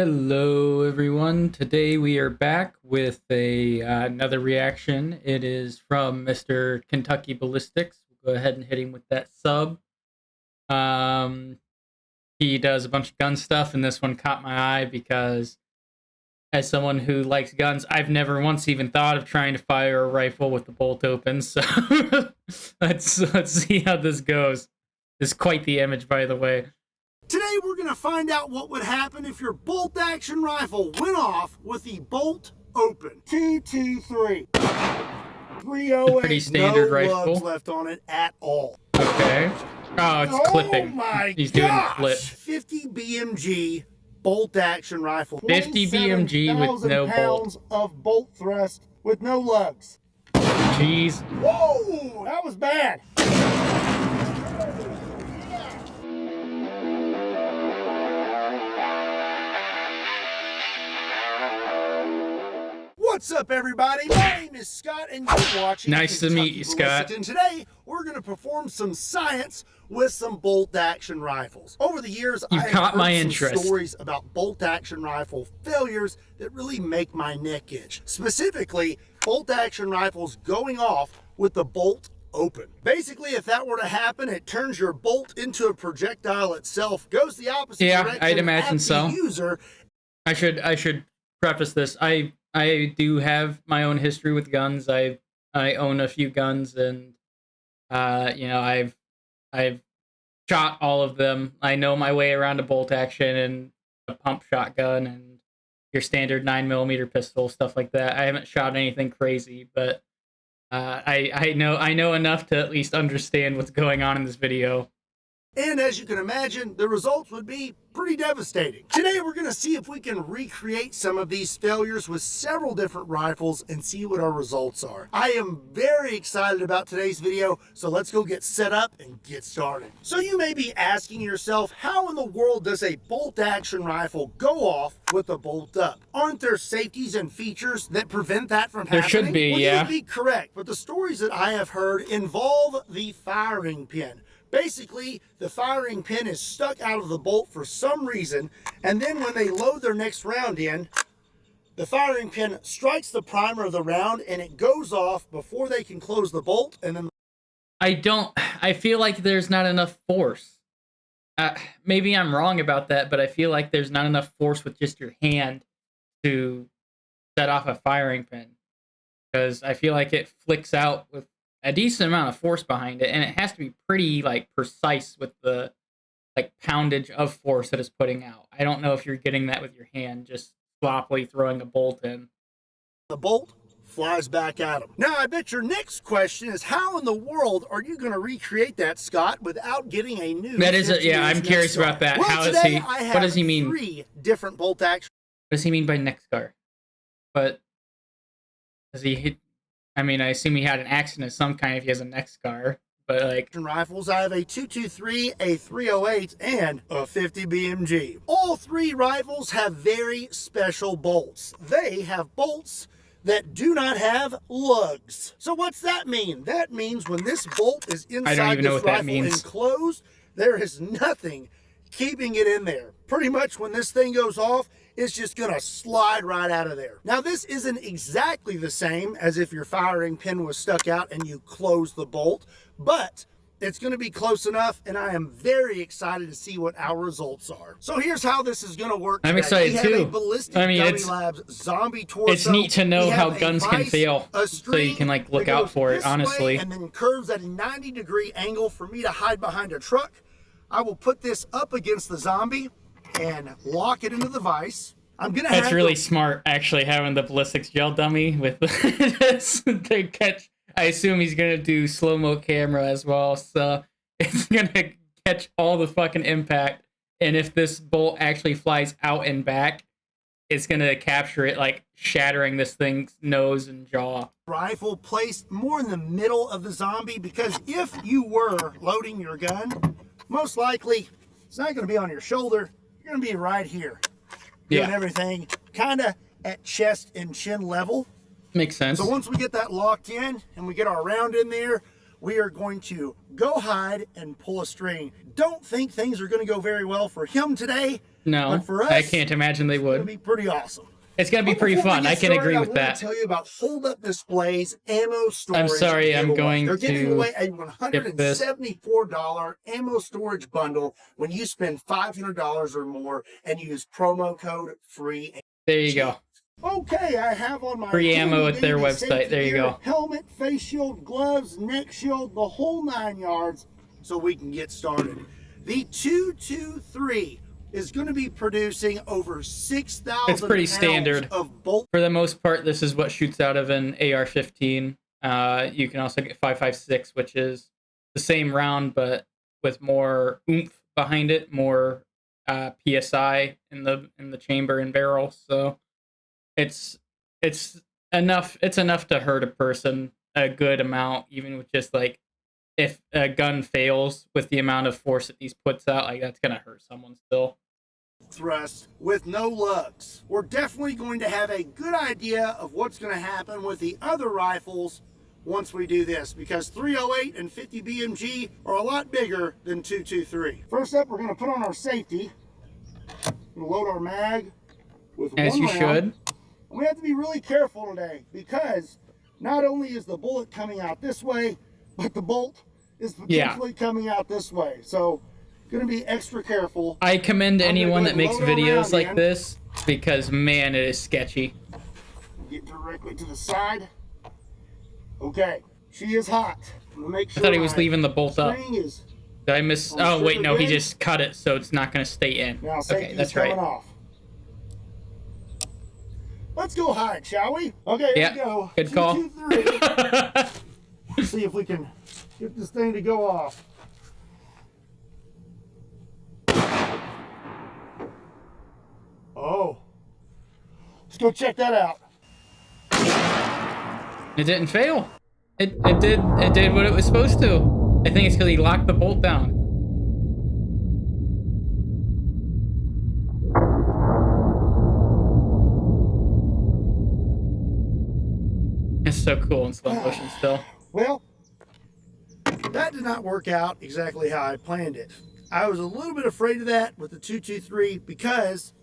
Hello, everyone. Today we are back with another reaction. It is from Mr. Kentucky Ballistics. We'll go ahead and hit him with that sub. Um, he does a bunch of gun stuff, and this one caught my eye because, as someone who likes guns, I've never once even thought of trying to fire a rifle with the bolt open. So let's see how this goes. This is quite the image, by the way. Today we're going to find out what would happen if your bolt-action rifle went off with the bolt open. TT3. 308. Pretty standard no rifle. lugs left on it at all. Okay. Oh, it's clipping. My He's gosh. doing flip. 50 BMG bolt-action rifle. 50 BMG with no pounds bolt. of bolt thrust with no lugs. Jeez. Whoa, that was bad. What's up, everybody? My name is Scott, and you're watching. Nice to meet you, Scott. And today we're going to perform some science with some bolt-action rifles. Over the years, I've caught my heard some interest. stories about bolt-action rifle failures that really make my neck itch. Specifically, bolt-action rifles going off with the bolt open. Basically, if that were to happen, it turns your bolt into a projectile itself, goes the opposite direction. Yeah, I'd imagine so. User. I should preface this. I do have my own history with guns. I own a few guns, and I've shot all of them. I know my way around a bolt action and a pump shotgun and your standard 9mm pistol, stuff like that. I haven't shot anything crazy, but I know enough to at least understand what's going on in this video. And as you can imagine, the results would be pretty devastating. Today we're going to see if we can recreate some of these failures with several different rifles and see what our results are. I am very excited about today's video, so let's go get set up and get started. So you may be asking yourself, how in the world does a bolt-action rifle go off with a bolt up? Aren't there safeties and features that prevent that from happening? There should be, well, yeah. You'd be correct, but the stories that I have heard involve the firing pin. Basically, the firing pin is stuck out of the bolt for some reason, and then when they load their next round in, the firing pin strikes the primer of the round and it goes off before they can close the bolt, and then I feel like there's not enough force. Maybe I'm wrong about that, but I feel like there's not enough force with just your hand to set off a firing pin, because I feel like it flicks out with a decent amount of force behind it, and it has to be pretty precise with the poundage of force that it's putting out. I don't know if you're getting that with your hand, just sloppily throwing a bolt in. the bolt flies back at them. Now, I bet your next question is, how in the world are you going to recreate that, Scott, without getting a new? That is yeah, I'm curious about that. Well, How is today he? I have What does he mean? 3 different bolt action. What does he mean by neck scar? But does he hit? I mean, I assume he had an accident of some kind if he has a neck scar. But rifles, I have a 223, a 308, and a 50 BMG. All 3 rifles have very special bolts. They have bolts that do not have lugs. So what's that mean? That means when this bolt is inside this rifle enclosed, there is nothing keeping it in there. Pretty much when this thing goes off, it's just gonna slide right out of there. Now, this isn't exactly the same as if your firing pin was stuck out and you close the bolt, but it's gonna be close enough, and I am very excited to see what our results are. So here's how this is gonna work. I'm excited too. A Ballistic I mean, Dummy Labs zombie torso. It's neat to know how guns can fail, so you can look out for it, honestly. And then curves at a 90-degree angle for me to hide behind a truck. I will put this up against the zombie and lock it into the vise. I'm gonna That's really smart, actually, having the ballistics gel dummy with this to catch. I assume he's gonna do slow-mo camera as well, so it's gonna catch all the fucking impact. And if this bolt actually flies out and back, it's gonna capture it, shattering this thing's nose and jaw. Rifle placed more in the middle of the zombie, because if you were loading your gun, most likely it's not going to be on your shoulder. You're going to be right here, doing everything kind of at chest and chin level. Makes sense. So once we get that locked in and we get our round in there, we are going to go hide and pull a string. Don't think things are going to go very well for him today. No, But for us, I can't imagine they it's going to would. be pretty awesome. It's gonna be But pretty before we fun. get I can started, agree I with want that. to tell you about Hold Up Display's ammo I'm storage sorry, I'm giveaway. going They're giving to away a skip this. $174 ammo storage bundle when you spend $500 or more and use promo code FREE. There you go. Okay, I have on my Free ammo at their handy website. safety There you gear, go. helmet, face shield, gloves, neck shield, the whole 9 yards, so we can get started. The 223 is going to be producing over 6,000 It's pretty pounds standard. of bolt. For the most part, this is what shoots out of an AR-15. You can also get 5.56, which is the same round, but with more oomph behind it, more PSI in the chamber and barrel. So it's enough. It's enough to hurt a person a good amount, even with just like if a gun fails with the amount of force that these puts out, like that's gonna hurt someone still. Thrust with no lugs. We're definitely going to have a good idea of what's going to happen with the other rifles once we do this, because 308 and 50 BMG are a lot bigger than 223. First up, we're going to put on our safety. We'll load our mag with As one you round. should. And we have to be really careful today, because not only is the bullet coming out this way, but the bolt is potentially coming out this way. So going to be extra careful. I commend anyone that makes videos like in. this, because man, it is sketchy. Get directly to the side. Okay, she is hot. I'm gonna make sure I thought he was leaving the bolt up. Did I miss? Oh wait, no, he just cut it, so it's not going to stay in. Now Okay, that's right. Off. Let's go hide, shall we? Okay, here we go. Good call. 2, 2, 3. See if we can get this thing to go off. Oh, let's go check that out. It didn't fail. It did what it was supposed to. I think it's because he locked the bolt down. It's so cool in slow motion still. Well, that did not work out exactly how I planned it. I was a little bit afraid of that with the 223 because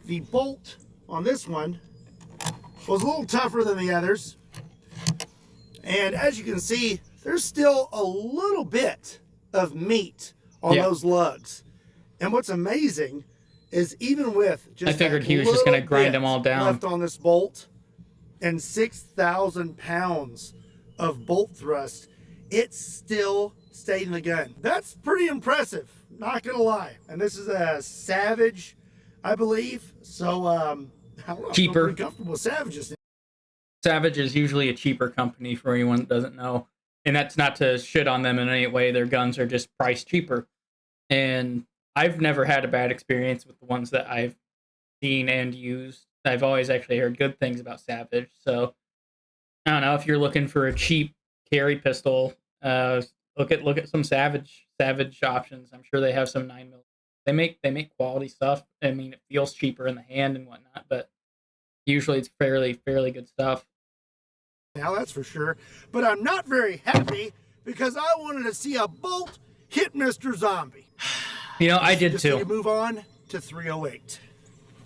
the bolt on this one was a little tougher than the others. And as you can see, there's still a little bit of meat on those lugs. And what's amazing is even with just I figured he was just going to grind them all down left on this bolt and 6,000 pounds of bolt thrust, it still stayed in the gun. That's pretty impressive, not gonna lie. And this is a Savage, I believe. So I don't know, cheaper. I feel pretty comfortable with Savages. Savage is usually a cheaper company for anyone that doesn't know. And that's not to shit on them in any way. Their guns are just priced cheaper. And I've never had a bad experience with the ones that I've seen and used. I've always actually heard good things about Savage. So I don't know, if you're looking for a cheap carry pistol, look at some Savage options. I'm sure they have some 9mm. They make quality stuff. I mean, it feels cheaper in the hand and whatnot, but usually it's fairly good stuff. Now that's for sure. But I'm not very happy because I wanted to see a bolt hit Mr. Zombie. You know, I did too. Need to move on to 308.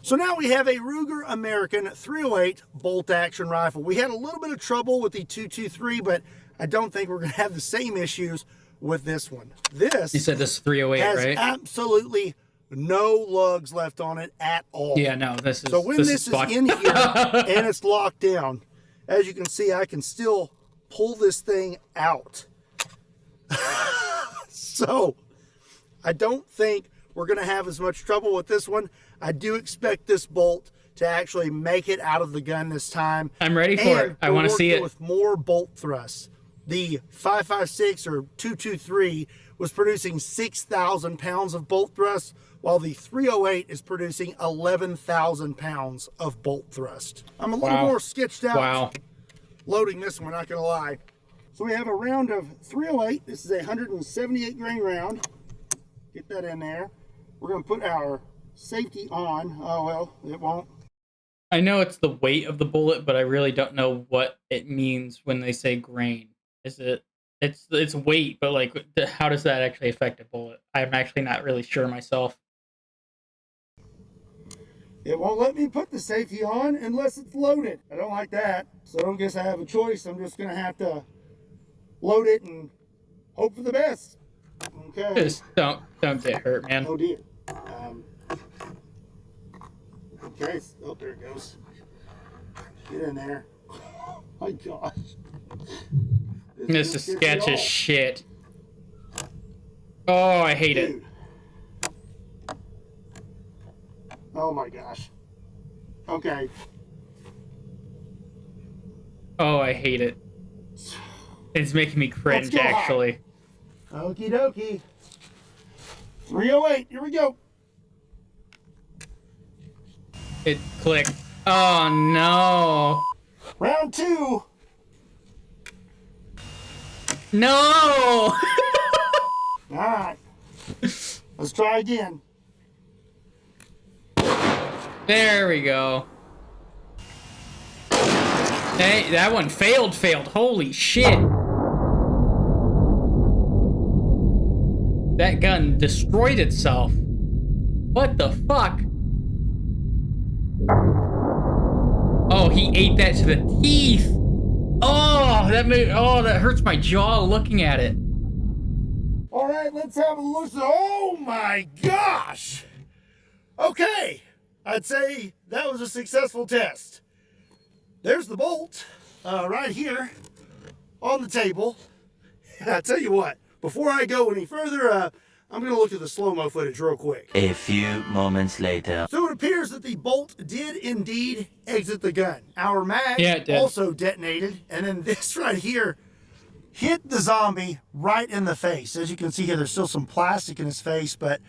So now we have a Ruger American 308 bolt action rifle. We had a little bit of trouble with the 223, but I don't think we're going to have the same issues with this one. This, you said this is 308, has right? Absolutely no lugs left on it at all. Yeah, no, this is. So when this is in here and it's locked down, as you can see, I can still pull this thing out. So I don't think we're going to have as much trouble with this one. I do expect this bolt to actually make it out of the gun this time. I'm ready for it. I want to see it. With more bolt thrusts. The 5.56 or 223 was producing 6,000 pounds of bolt thrust, while the 308 is producing 11,000 pounds of bolt thrust. I'm a little more sketched out loading this one, not going to lie. So we have a round of 308. This is a 178 grain round. Get that in there. We're going to put our safety on. Oh, well, it won't. I know it's the weight of the bullet, but I really don't know what it means when they say grain. Is it? It's weight, but like, how does that actually affect a bullet? I'm actually not really sure myself. It won't let me put the safety on unless it's loaded. I don't like that. So I don't guess I have a choice. I'm just gonna have to load it and hope for the best. Okay. Just don't get hurt, man. Oh dear. Okay. Oh, there it goes. Get in there. Oh my gosh. This is sketch as shit. Oh, I hate it. Oh my gosh. Okay. Oh, I hate it. It's making me cringe, actually. Okie dokie. 308. Here we go. It clicked. Oh no. Round 2. No. All right. Let's try again. There we go. Hey, that one failed. Holy shit. That gun destroyed itself. What the fuck? Oh, he ate that to the teeth. Oh, that hurts my jaw looking at it. All right, let's have a look. Oh my gosh. Okay. I'd say that was a successful test. There's the bolt right here on the table. And I tell you what, before I go any further, I'm going to look at the slow-mo footage real quick. A few moments later. So it appears that the bolt did indeed exit the gun. Our mag it did. also detonated, and then this right here hit the zombie right in the face. As you can see here, there's still some plastic in his face, but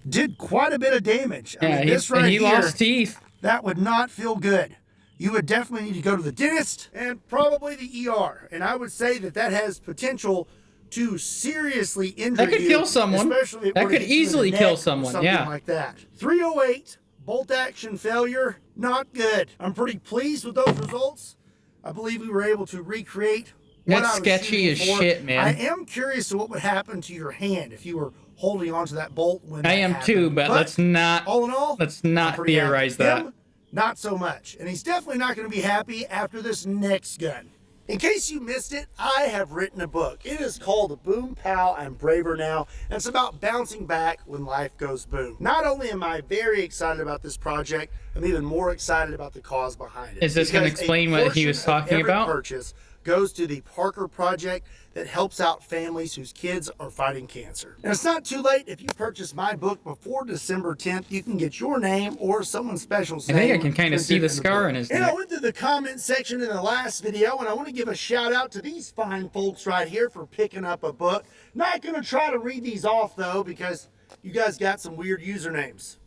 did quite a bit of damage. I mean, this right he here, lost teeth. that would not feel good. You would definitely need to go to the dentist and probably the ER. And I would say that that has potential to seriously injure you. That could kill someone. Especially if it That were to could hit you in the easily neck kill or someone, something yeah. like that. 308, bolt action failure, not good. I'm pretty pleased with those results. I believe we were able to recreate what That's I was sketchy shooting as for. shit, man. I am curious to what would happen to your hand if you were holding onto that bolt when I that am happened. too, but let's not all in all, I'm pretty theorize happy. that. Him, not so much. And he's definitely not going to be happy after this next gun. In case you missed it, I have written a book. It is called Boom Pow, I'm Braver Now, and it's about bouncing back when life goes boom. Not only am I very excited about this project, I'm even more excited about the cause behind it. Is this going to explain what he was talking about? Purchase goes to the Parker Project that helps out families whose kids are fighting cancer. And it's not too late. If you purchase my book before December 10th, you can get your name or someone special's name. I think I can kind of see the scar in his neck. And I went to the comment section in the last video, and I want to give a shout out to these fine folks right here for picking up a book. Not going to try to read these off, though, because you guys got some weird usernames.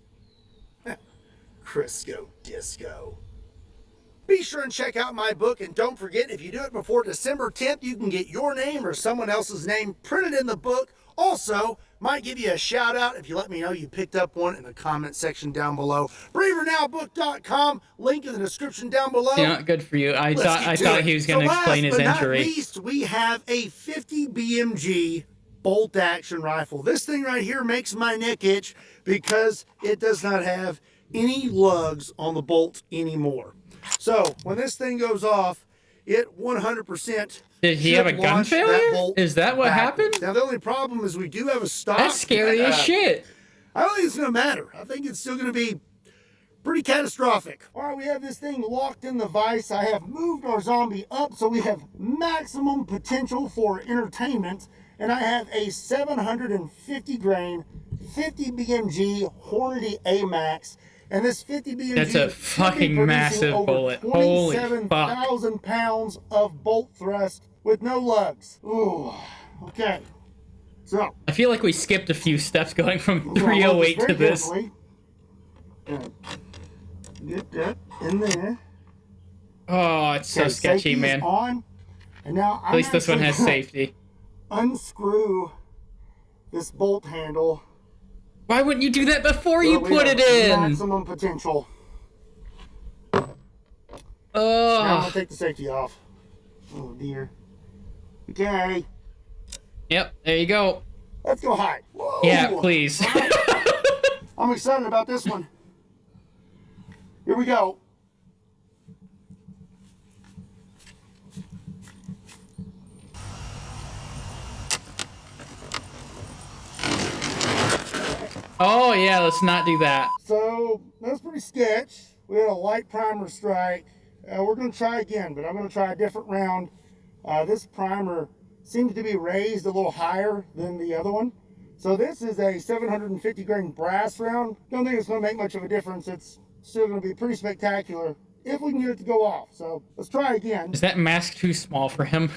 Crisco Disco. Be sure and check out my book, and don't forget, if you do it before December 10th, you can get your name or someone else's name printed in the book. Also, might give you a shout out if you let me know you picked up one in the comment section down below. BraverNowBook.com, link in the description down below. Yeah, good for you. I thought he was going to explain his injury. At least we have a 50 BMG bolt action rifle. This thing right here makes my neck itch because it does not have any lugs on the bolt anymore. So when this thing goes off, it 100%. Did he have a gun failure? Is that what happened? Now the only problem is we do have a stock. That's scary as shit. I don't think it's going to matter. I think it's still going to be pretty catastrophic. All right, we have this thing locked in the vise. I have moved our zombie up so we have maximum potential for entertainment. And I have a 750 grain, 50 BMG Hornady AMAX. And this 50 BMG, that's a fucking massive bullet. Holy fuck. 27,000 pounds of bolt thrust with no lugs. Ooh, okay. So I feel like we skipped a few steps going from 308 to this. Get that in there. Oh, it's so sketchy, man. On. And now at least this one has safety. Unscrew this bolt handle. Why wouldn't you do that before you put it in? Maximum potential. Oh. Now I'm gonna take the safety off. Oh dear. Okay. Yep, there you go. Let's go hide. Whoa. Yeah, please. I'm excited about this one. Here we go. Oh yeah, let's not do that. So that's pretty sketch. We had a light primer strike. We're going to try again, but I'm going to try a different round. This primer seems to be raised a little higher than the other one. So this is a 750 grain brass round. Don't think it's going to make much of a difference. It's still going to be pretty spectacular if we can get it to go off. So let's try again. Is that mask too small for him?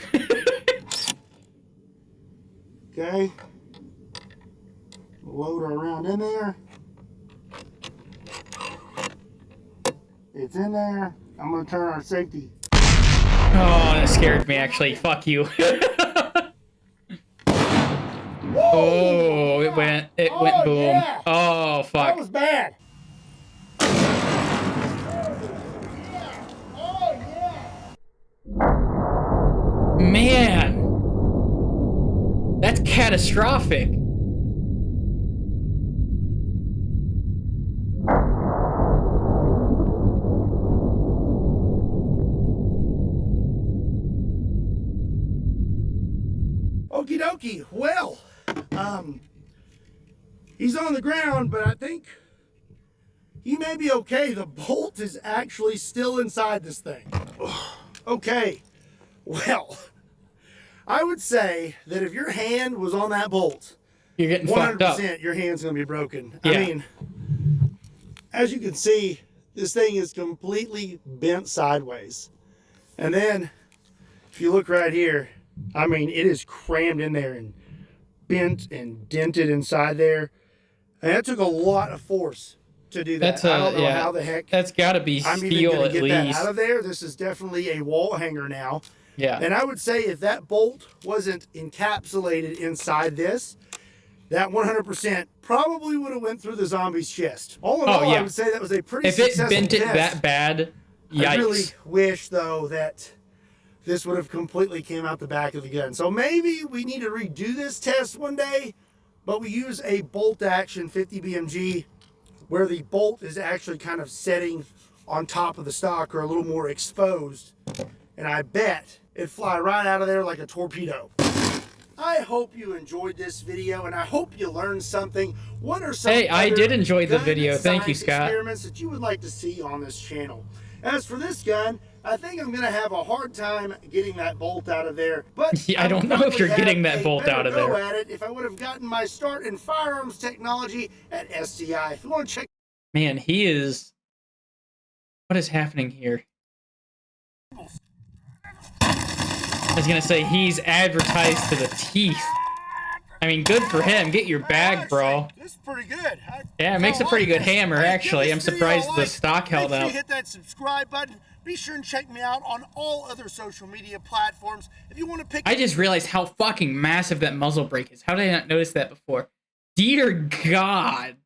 Okay. Load our round in there. It's in there. I'm going to turn our safety. Oh, that scared me actually. Fuck you. Oh, it went boom. Yeah. Oh, fuck. That was bad. Man. That's catastrophic. Okie dokie. Well, he's on the ground, but I think he may be okay. The bolt is actually still inside this thing. Okay. Well, I would say that if your hand was on that bolt, You're getting fucked up. 100% your hand's going to be broken. Yeah. I mean, as you can see, this thing is completely bent sideways. And then, if you look right here, I mean, it is crammed in there and bent and dented inside there. And that took a lot of force to do that. I don't know how the heck That's got to be I'm even steel going at to get that least. out of there. This is definitely a wall hanger now. Yeah. And I would say if that bolt wasn't encapsulated inside this, that 100% probably would have went through the zombie's chest. All in all, yeah. I would say that was a pretty If it successful bent it test. that bad, yikes. I really wish, though, that this would have completely came out the back of the gun. So maybe we need to redo this test one day, but we use a bolt action 50 BMG where the bolt is actually kind of setting on top of the stock or a little more exposed. And I bet it'd fly right out of there like a torpedo. I hope you enjoyed this video, and I hope you learned something. What are some Hey, I other did enjoy the gun video. Thank you, science Scott. experiments that you would like to see on this channel? As for this gun, I think I'm going to have a hard time getting that bolt out of there. But Yeah, I don't know if you're getting that bolt out of there. Go at it if I would have gotten my start in firearms technology at STI. If you want to check. Man, he is... What is happening here? I was going to say, he's advertised to the teeth. I mean, good for him. Get your bag, bro. This is pretty good. Yeah, it makes a pretty good hammer, actually. I'm surprised the stock held Make sure up. you hit that subscribe button. Be sure and check me out on all other social media platforms. If you want to pick... I just realized how fucking massive that muzzle brake is. How did I not notice that before? Dear God.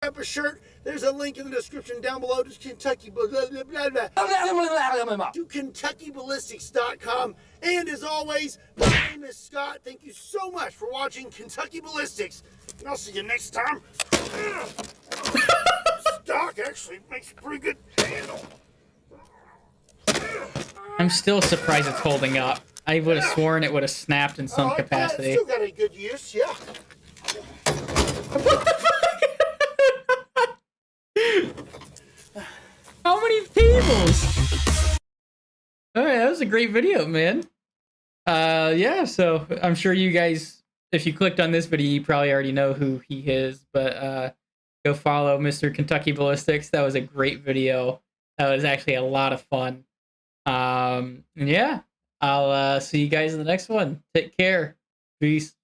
up a shirt, there's a link in the description down below to Kentucky to KentuckyBallistics.com. And as always, my name is Scott. Thank you so much for watching Kentucky Ballistics, and I'll see you next time. Stock actually makes a pretty good handle. I'm still surprised it's holding up. I would have sworn it would have snapped in some capacity. Still got a good use, yeah. How many tables? Alright, that was a great video, man. Yeah, so I'm sure you guys, if you clicked on this video, you probably already know who he is, but go follow Mr. Kentucky Ballistics. That was a great video. That was actually a lot of fun. And yeah, I'll see you guys in the next one. Take care. Peace.